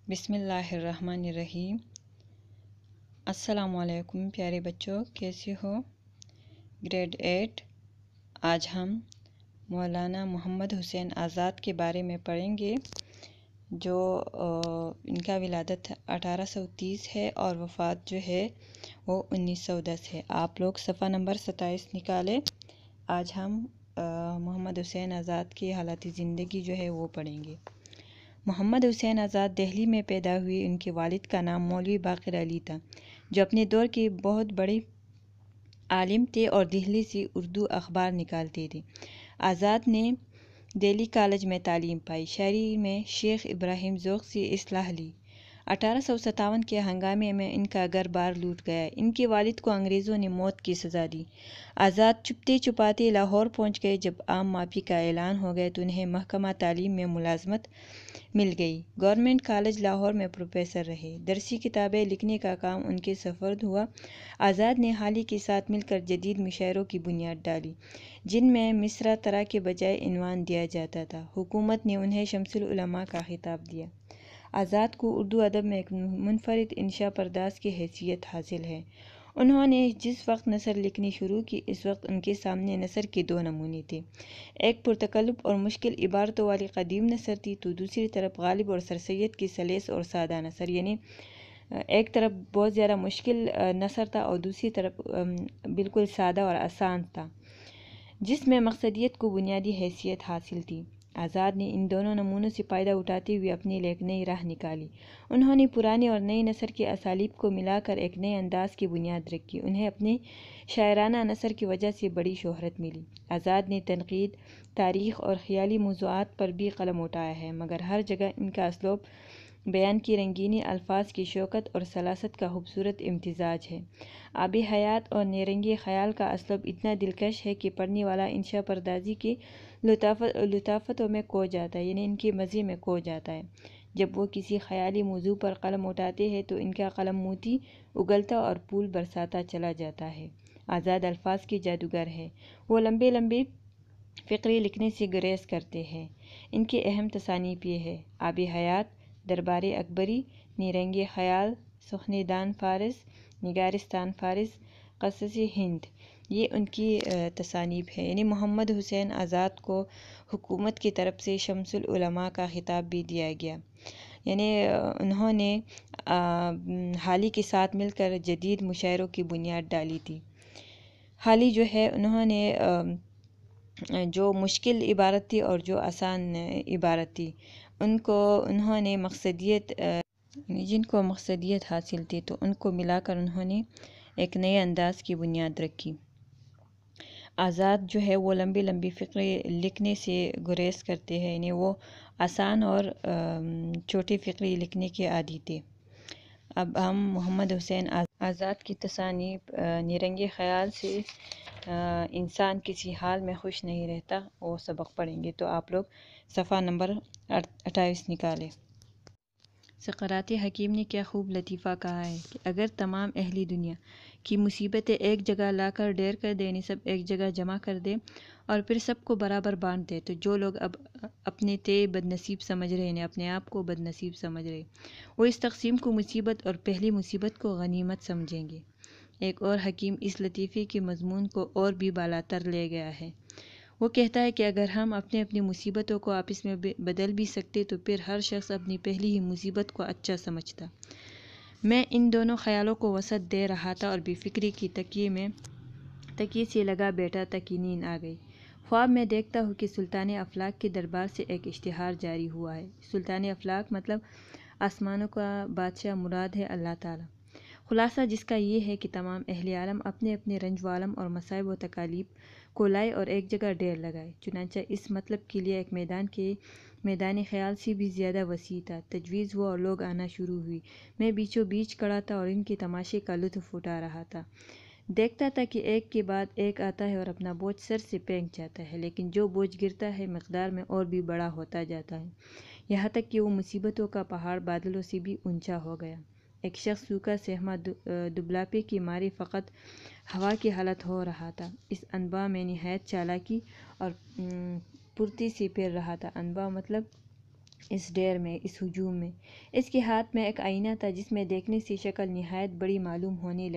بسم اللہ الرحمن الرحیم۔ السلام علیکم پیارے بچوں، کیسے ہو؟ گریڈ 8 آج ہم مولانا محمد حسین آزاد کے بارے میں پڑھیں گے، جو ان کا ولادت 1830 ہے اور وفات جو ہے وہ 1910 ہے۔ آپ لوگ صفحہ نمبر 27 نکالیں۔ آج ہم محمد حسین آزاد کی حالات زندگی جو ہے وہ پڑھیں گے۔ محمد حسین آزاد دہلی میں پیدا ہوئے۔ ان کے والد کا نام مولوی باقر علی تھا، جو اپنے دور کے بہت بڑے عالم تھے اور دہلی سے اردو اخبار نکالتے تھے۔ آزاد نے دہلی کالج میں تعلیم پائی۔ شہری میں شیخ ابراہیم ذوق سے اصلاح لی۔ 1857 کے ہنگامے میں ان کا گھر بار لوٹ گیا۔ ان کے والد کو انگریزوں نے موت کی سزا دی۔ آزاد چپتے چپاتے لاہور پہنچ گئے۔ جب عام معافی کا اعلان ہو گیا تو انہیں محکمہ تعلیم میں ملازمت مل گئی۔ گورنمنٹ کالج لاہور میں پروفیسر رہے۔ درسی کتابیں لکھنے کا کام ان کے سپرد ہوا۔ آزاد نے حالی کے ساتھ مل کر جدید مشاعروں کی بنیاد ڈالی، جن میں مصرع طرح کے بجائے عنوان دیا جاتا تھا۔ حکومت نے انہیں شمس العلماء کا خطاب دیا۔ آزاد کو اردو ادب میں ایک منفرد انشا پرداز کی حیثیت حاصل ہے۔ انہوں نے جس وقت نثر لکھنی شروع کی، اس وقت ان کے سامنے نثر کے دو نمونے تھے۔ ایک پرتکلف اور مشکل عبارتوں والی قدیم نثر تھی، تو دوسری طرف غالب اور سر سید کی سلیس اور سادہ نثر، یعنی ایک طرف بہت زیادہ مشکل نثر تھا اور دوسری طرف بالکل سادہ اور آسان تھا، جس میں مقصدیت کو بنیادی حیثیت حاصل تھی۔ آزاد نے ان دونوں نمونوں سے فائدہ اٹھاتے ہوئے اپنے لیے ایک نئی راہ نکالی۔ انہوں نے پرانے اور نئے نثر کے اسالیب کو ملا کر ایک نئے انداز کی بنیاد رکھی۔ انہیں اپنے شاعرانہ نثر کی وجہ سے بڑی شہرت ملی۔ آزاد نے تنقید، تاریخ اور خیالی موضوعات پر بھی قلم اٹھایا ہے، مگر ہر جگہ ان کا اسلوب بیان کی رنگینی، الفاظ کی شوکت اور سلاست کا خوبصورت امتزاج ہے۔ آب حیات اور نیرنگ خیال کا اسلوب اتنا دلکش ہے کہ پڑھنے والا انشا پردازی کی لطافتوں میں کھو جاتا ہے، یعنی ان کے مزے میں کھو جاتا ہے۔ جب وہ کسی خیالی موضوع پر قلم اٹھاتے ہیں تو ان کا قلم موتی اگلتا اور پھول برساتا چلا جاتا ہے۔ آزاد الفاظ کے جادوگر ہے۔ وہ لمبے لمبے فقرے لکھنے سے گریز کرتے ہیں۔ ان کے اہم تصانیف یہ ہے: آب حیات، دربار اکبری، نیرنگ خیال، سخن دان فارس، نگارستان فارس، قصص ہند، یہ ان کی تصانیف ہے۔ یعنی محمد حسین آزاد کو حکومت کی طرف سے شمس العلماء کا خطاب بھی دیا گیا، یعنی انہوں نے حالی کے ساتھ مل کر جدید مشاعروں کی بنیاد ڈالی تھی۔ حالی جو ہے انہوں نے جو مشکل عبارت تھی اور جو آسان عبارت تھی، انہوں نے جن کو مقصدیت حاصل تھی، تو ان کو ملا کر انہوں نے ایک نئے انداز کی بنیاد رکھی۔ آزاد جو ہے وہ لمبی لمبی فقرے لکھنے سے گریز کرتے ہیں، یعنی وہ آسان اور چھوٹی فقرے لکھنے کے عادی تھے۔ اب ہم محمد حسین آزاد کی تصانیف نیرنگ خیال سے انسان کسی حال میں خوش نہیں رہتا، وہ سبق پڑھیں گے۔ تو آپ لوگ صفحہ نمبر 28 نکالیں۔ سقراط حکیم نے کیا خوب لطیفہ کہا ہے کہ اگر تمام اہل دنیا کی مصیبتیں ایک جگہ لا کر ڈھیر کر دے، یعنی سب ایک جگہ جمع کر دے اور پھر سب کو برابر بانٹ دے، تو جو لوگ اب اپنے بد نصیب سمجھ رہے ہیں، اپنے آپ کو بد نصیب سمجھ رہے، وہ اس تقسیم کو مصیبت اور پہلی مصیبت کو غنیمت سمجھیں گے۔ ایک اور حکیم اس لطیفے کے مضمون کو اور بھی بالاتر لے گیا ہے۔ وہ کہتا ہے کہ اگر ہم اپنی مصیبتوں کو آپس میں بدل بھی سکتے تو پھر ہر شخص اپنی پہلی ہی مصیبت کو اچھا سمجھتا۔ میں ان دونوں خیالوں کو وسعت دے رہا تھا اور بے فکری کی تکیے سے لگا بیٹھا تھا کہ نیند آ گئی۔ خواب میں دیکھتا ہوں کہ سلطان افلاک کے دربار سے ایک اشتہار جاری ہوا ہے۔ سلطان افلاک مطلب آسمانوں کا بادشاہ، مراد ہے اللہ تعالیٰ۔ خلاصہ جس کا یہ ہے کہ تمام اہل عالم اپنے اپنے رنج و الم اور مصائب و تکالیف کو لائے اور ایک جگہ ڈھیر لگائے۔ چنانچہ اس مطلب کے لیے ایک میدان خیال سے بھی زیادہ وسیع تھا۔ تجویز ہوا اور لوگ آنا شروع ہوئی۔ میں بیچوں بیچ کھڑا تھا اور ان کے تماشے کا لطف اٹھا رہا تھا۔ دیکھتا تھا کہ ایک کے بعد ایک آتا ہے اور اپنا بوجھ سر سے پھینک جاتا ہے، لیکن جو بوجھ گرتا ہے مقدار میں اور بھی بڑا ہوتا جاتا ہے، یہاں تک کہ وہ مصیبتوں کا پہاڑ بادلوں سے بھی اونچا ہو گیا۔ ایک شخص سوکھا سہما دبلاپے کے مارے فقط ہوا کی حالت ہو رہا تھا۔ اس انباء میں نہایت چالاکی اور پھرتی سے پھر رہا تھا۔ انباء مطلب اس ڈیر میں، اس ہجوم میں۔ اس کے ہاتھ میں ایک آئینہ تھا جس میں دیکھنے سے شکل نہایت بڑی معلوم ہونے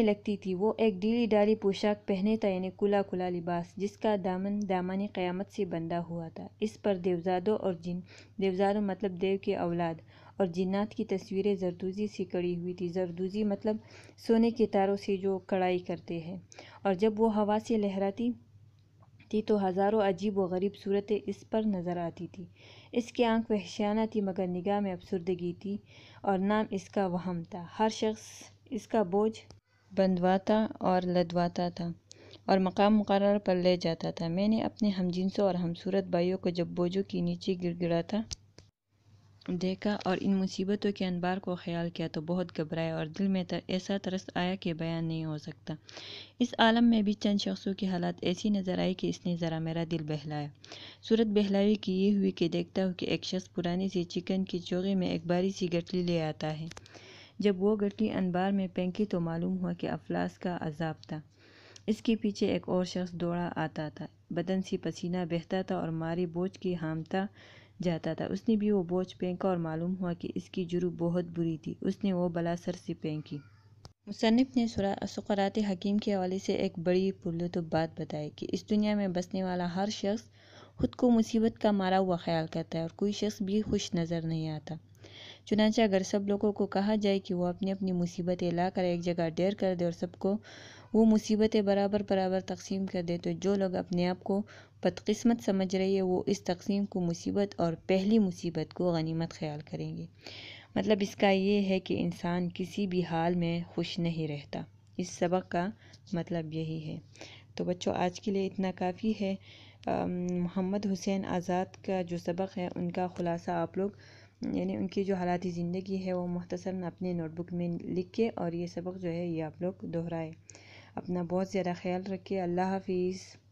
لگتی تھی۔ وہ ایک ڈھیلی ڈھالی پوشاک پہنے تھا، یعنی کھلا کھلا لباس، جس کا دامن قیامت سے بندھا ہوا تھا۔ اس پر دیوزادوں اور دیوزادوں مطلب دیو کی اولاد اور جنات کی تصویریں زردوزی سے کڑی ہوئی تھی۔ زردوزی مطلب سونے کے تاروں سے جو کڑھائی کرتے ہیں، اور جب وہ ہوا سے لہراتی تھی تو ہزاروں عجیب و غریب صورتیں اس پر نظر آتی تھی۔ اس کی آنکھ وحشیانہ تھی مگر نگاہ میں افسردگی تھی، اور نام اس کا وہم تھا۔ ہر شخص اس کا بوجھ بندھواتا اور لدواتا تھا اور مقام مقرر پر لے جاتا تھا۔ میں نے اپنے ہم جنسوں اور ہم صورت بھائیوں کو جب بوجھوں کے نیچے گڑ گڑاتا دیکھا اور ان مصیبتوں کے انبار کو خیال کیا تو بہت گھبرایا، اور دل میں ایسا ترس آیا کہ بیان نہیں ہو سکتا۔ اس عالم میں بھی چند شخصوں کی حالت ایسی نظر آئی کہ اس نے ذرا میرا دل بہلایا۔ صورت بہلاوی کی یہ ہوئی کہ دیکھتا ہوں کہ ایک شخص پرانے سے چکن کی چوغے میں ایک باری سی گٹلی لے آتا ہے۔ جب وہ گٹلی انبار میں پھینکی تو معلوم ہوا کہ افلاس کا عذاب تھا۔ اس کے پیچھے ایک اور شخص دوڑا آتا تھا، بدن سے پسینہ بہتا تھا اور مارے بوجھ کے ہامتا جاتا تھا۔ اس نے بھی وہ بوجھ پھینکا اور معلوم ہوا کہ اس کی جرح بہت بری تھی۔ اس نے وہ بلا سر سے پھینکی۔ مصنف نے سقراط حکیم کے حوالے سے ایک بڑی پرلطف بات بتائی کہ اس دنیا میں بسنے والا ہر شخص خود کو مصیبت کا مارا ہوا خیال کرتا ہے، اور کوئی شخص بھی خوش نظر نہیں آتا۔ چنانچہ اگر سب لوگوں کو کہا جائے کہ وہ اپنی اپنی مصیبتیں لا کر ایک جگہ ڈھیر کر دے اور سب کو وہ مصیبتیں برابر برابر تقسیم کر دے، تو جو لوگ اپنے آپ کو بدقسمت سمجھ رہے ہیں وہ اس تقسیم کو مصیبت اور پہلی مصیبت کو غنیمت خیال کریں گے۔ مطلب اس کا یہ ہے کہ انسان کسی بھی حال میں خوش نہیں رہتا۔ اس سبق کا مطلب یہی ہے۔ تو بچوں، آج کے لیے اتنا کافی ہے۔ محمد حسین آزاد کا جو سبق ہے ان کا خلاصہ آپ لوگ، یعنی ان کی جو حالات زندگی ہے وہ مختصراً اپنے نوٹ بک میں لکھ کے اور یہ سبق جو ہے یہ آپ لوگ دہرائے۔ اپنا بہت زیادہ خیال رکھیے۔ اللہ حافظ۔